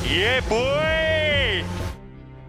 Yeah, boy!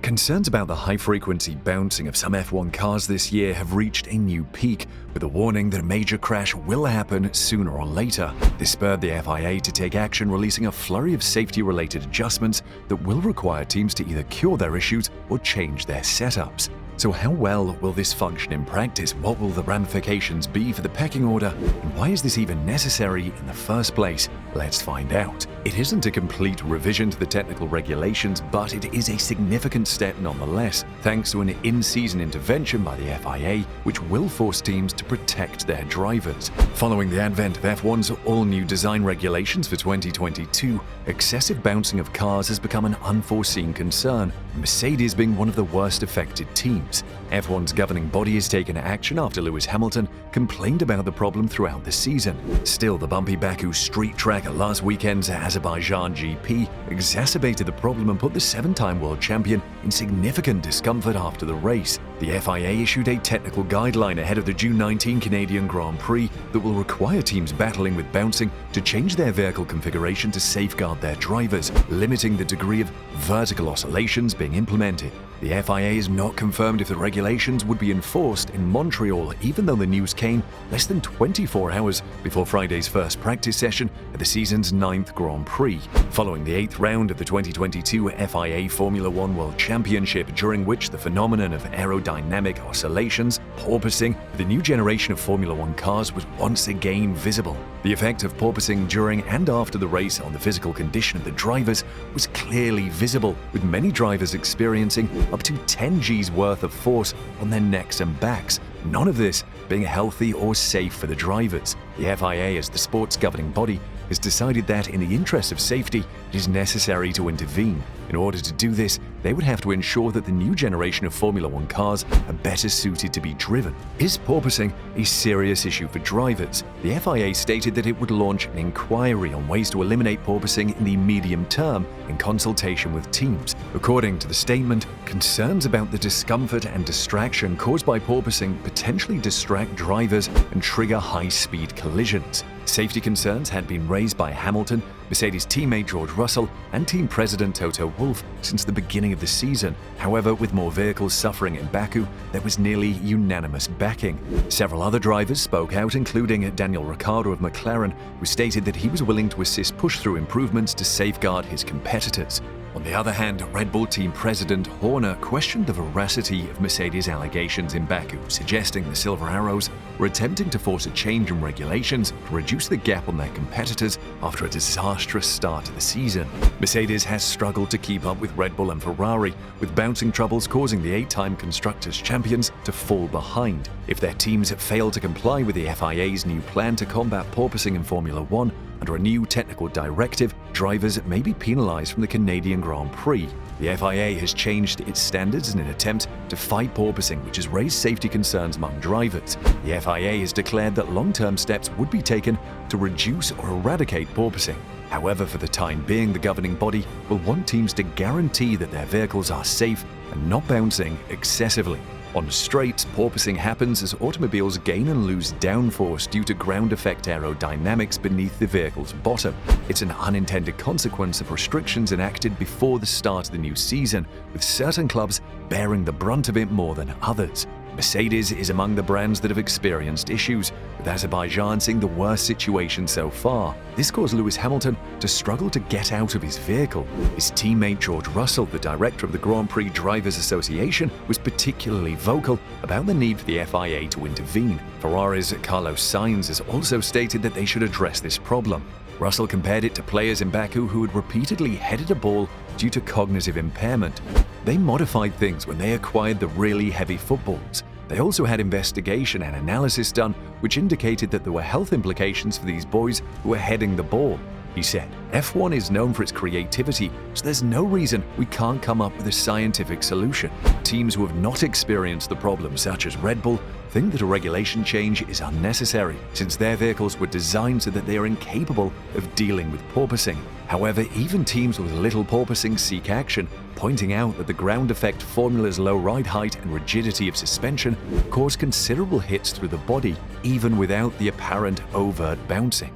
Concerns about the high-frequency bouncing of some F1 cars this year have reached a new peak, with a warning that a major crash will happen sooner or later. This spurred the FIA to take action, releasing a flurry of safety-related adjustments that will require teams to either cure their issues or change their setups. So how well will this function in practice? What will the ramifications be for the pecking order? And why is this even necessary in the first place? Let's find out. It isn't a complete revision to the technical regulations, but it is a significant step nonetheless, thanks to an in-season intervention by the FIA, which will force teams to protect their drivers. Following the advent of F1's all-new design regulations for 2022, excessive bouncing of cars has become an unforeseen concern, Mercedes being one of the worst affected teams. F1's governing body has taken action after Lewis Hamilton complained about the problem throughout the season. Still, the bumpy Baku street track at last weekend's Azerbaijan GP exacerbated the problem and put the seven-time world champion in significant discomfort after the race. The FIA issued a technical guideline ahead of the June 19 Canadian Grand Prix that will require teams battling with bouncing to change their vehicle configuration to safeguard their drivers, limiting the degree of vertical oscillations being implemented. The FIA has not confirmed if the regulations would be enforced in Montreal, even though the news came less than 24 hours before Friday's first practice session at the season's 9th Grand Prix. Following the 8th round of the 2022 FIA Formula One World Championship, during which the phenomenon of aerodynamic oscillations, porpoising, the new generation of Formula One cars was once again visible. The effect of porpoising during and after the race on the physical condition of the drivers was clearly visible, with many drivers experiencing up to 10 G's worth of force on their necks and backs, none of this being healthy or safe for the drivers. The FIA, as the sport's governing body, has decided that in the interest of safety, it is necessary to intervene. In order to do this, they would have to ensure that the new generation of Formula One cars are better suited to be driven. Is porpoising a serious issue for drivers? The FIA stated that it would launch an inquiry on ways to eliminate porpoising in the medium term in consultation with teams. According to the statement, concerns about the discomfort and distraction caused by porpoising potentially distract drivers and trigger high-speed collisions. Safety concerns had been raised by Hamilton, Mercedes teammate George Russell, and team president Toto Wolff since the beginning of the season. However, with more vehicles suffering in Baku, there was nearly unanimous backing. Several other drivers spoke out, including Daniel Ricciardo of McLaren, who stated that he was willing to assist push-through improvements to safeguard his competitors. On the other hand, Red Bull team president Horner questioned the veracity of Mercedes' allegations in Baku, suggesting the Silver Arrows were attempting to force a change in regulations to reduce the gap on their competitors after a disastrous start to the season. Mercedes has struggled to keep up with Red Bull and Ferrari, with bouncing troubles causing the 8-time Constructors' champions to fall behind. If their teams fail to comply with the FIA's new plan to combat porpoising in Formula One, under a new technical directive, drivers may be penalized from the Canadian Grand Prix. The FIA has changed its standards in an attempt to fight porpoising, which has raised safety concerns among drivers. The FIA has declared that long-term steps would be taken to reduce or eradicate porpoising. However, for the time being, the governing body will want teams to guarantee that their vehicles are safe and not bouncing excessively. On straights, porpoising happens as automobiles gain and lose downforce due to ground effect aerodynamics beneath the vehicle's bottom. It's an unintended consequence of restrictions enacted before the start of the new season, with certain clubs bearing the brunt of it more than others. Mercedes is among the brands that have experienced issues, with Azerbaijan seeing the worst situation so far. This caused Lewis Hamilton to struggle to get out of his vehicle. His teammate George Russell, the director of the Grand Prix Drivers Association, was particularly vocal about the need for the FIA to intervene. Ferrari's Carlos Sainz has also stated that they should address this problem. Russell compared it to players in Baku who had repeatedly headed a ball due to cognitive impairment. They modified things when they acquired the really heavy footballs. They also had investigation and analysis done which indicated that there were health implications for these boys who were heading the ball. He said, F1 is known for its creativity, so there's no reason we can't come up with a scientific solution. Teams who have not experienced the problem, such as Red Bull, think that a regulation change is unnecessary, since their vehicles were designed so that they are incapable of dealing with porpoising. However, even teams with little porpoising seek action, pointing out that the ground effect formula's low ride height and rigidity of suspension cause considerable hits through the body, even without the apparent overt bouncing.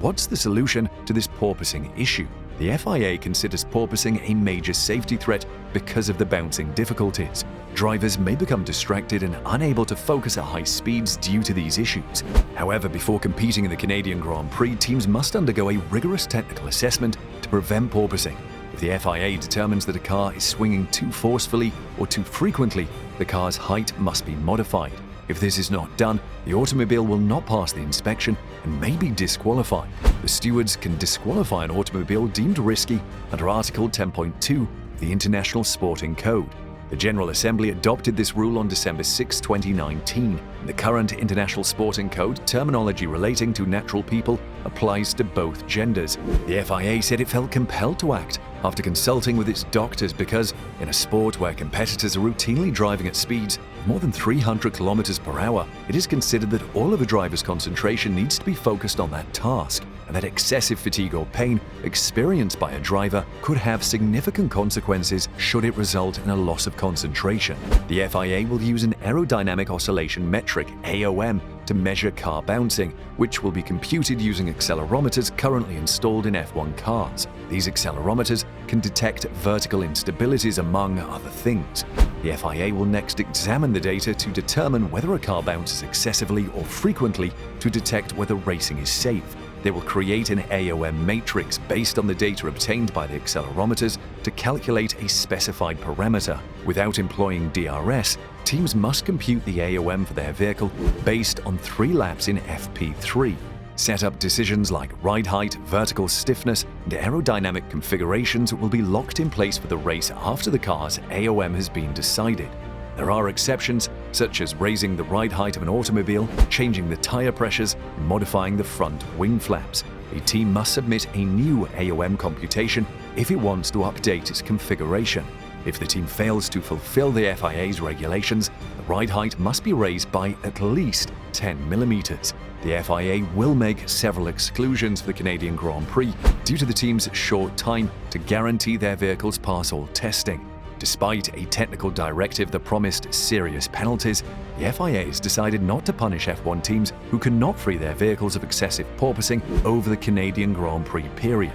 What's the solution to this porpoising issue? The FIA considers porpoising a major safety threat because of the bouncing difficulties. Drivers may become distracted and unable to focus at high speeds due to these issues. However, before competing in the Canadian Grand Prix, teams must undergo a rigorous technical assessment to prevent porpoising. If the FIA determines that a car is swinging too forcefully or too frequently, the car's height must be modified. If this is not done, the automobile will not pass the inspection and may be disqualified. The stewards can disqualify an automobile deemed risky under Article 10.2 of the International Sporting Code. The General Assembly adopted this rule on December 6, 2019. In the current International Sporting Code, terminology relating to natural people applies to both genders. The FIA said it felt compelled to act after consulting with its doctors because, in a sport where competitors are routinely driving at speeds of more than 300 km per hour, it is considered that all of a driver's concentration needs to be focused on that task, and that excessive fatigue or pain experienced by a driver could have significant consequences should it result in a loss of concentration. The FIA will use an aerodynamic oscillation metric, AOM, to measure car bouncing, which will be computed using accelerometers currently installed in F1 cars. These accelerometers can detect vertical instabilities among other things. The FIA will next examine the data to determine whether a car bounces excessively or frequently to detect whether racing is safe. They will create an AOM matrix based on the data obtained by the accelerometers to calculate a specified parameter. Without employing DRS, teams must compute the AOM for their vehicle based on 3 laps in FP3. Setup decisions like ride height, vertical stiffness, and aerodynamic configurations will be locked in place for the race after the car's AOM has been decided. There are exceptions, such as raising the ride height of an automobile, changing the tire pressures, and modifying the front wing flaps. A team must submit a new AOM computation if it wants to update its configuration. If the team fails to fulfill the FIA's regulations, the ride height must be raised by at least 10 mm. The FIA will make several exclusions for the Canadian Grand Prix due to the team's short time to guarantee their vehicles pass all testing. Despite a technical directive that promised serious penalties, the FIA has decided not to punish F1 teams who cannot free their vehicles of excessive porpoising over the Canadian Grand Prix period.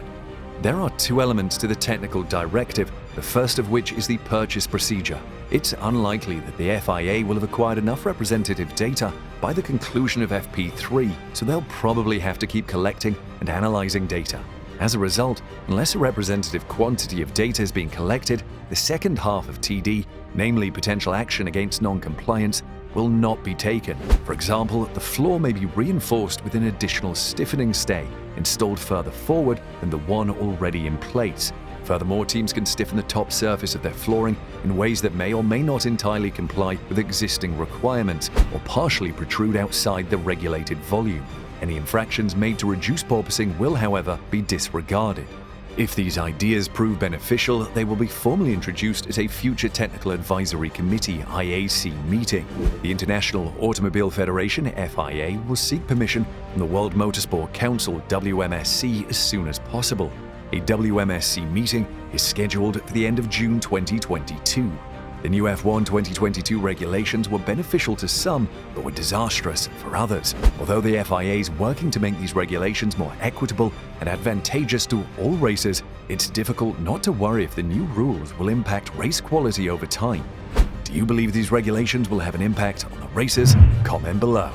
There are 2 elements to the technical directive, the first of which is the purchase procedure. It's unlikely that the FIA will have acquired enough representative data by the conclusion of FP3, so they'll probably have to keep collecting and analyzing data. As a result, unless a representative quantity of data is being collected, the second half of TD, namely potential action against non-compliance, will not be taken. For example, the floor may be reinforced with an additional stiffening stay installed further forward than the one already in place. Furthermore, teams can stiffen the top surface of their flooring in ways that may or may not entirely comply with existing requirements or partially protrude outside the regulated volume. Any infractions made to reduce porpoising will, however, be disregarded. If these ideas prove beneficial, they will be formally introduced at a future Technical Advisory Committee (IAC) meeting. The International Automobile Federation (FIA) will seek permission from the World Motorsport Council (WMSC) as soon as possible. A WMSC meeting is scheduled for the end of June 2022. The new F1 2022 regulations were beneficial to some, but were disastrous for others. Although the FIA is working to make these regulations more equitable and advantageous to all racers, it's difficult not to worry if the new rules will impact race quality over time. Do you believe these regulations will have an impact on the racers? Comment below.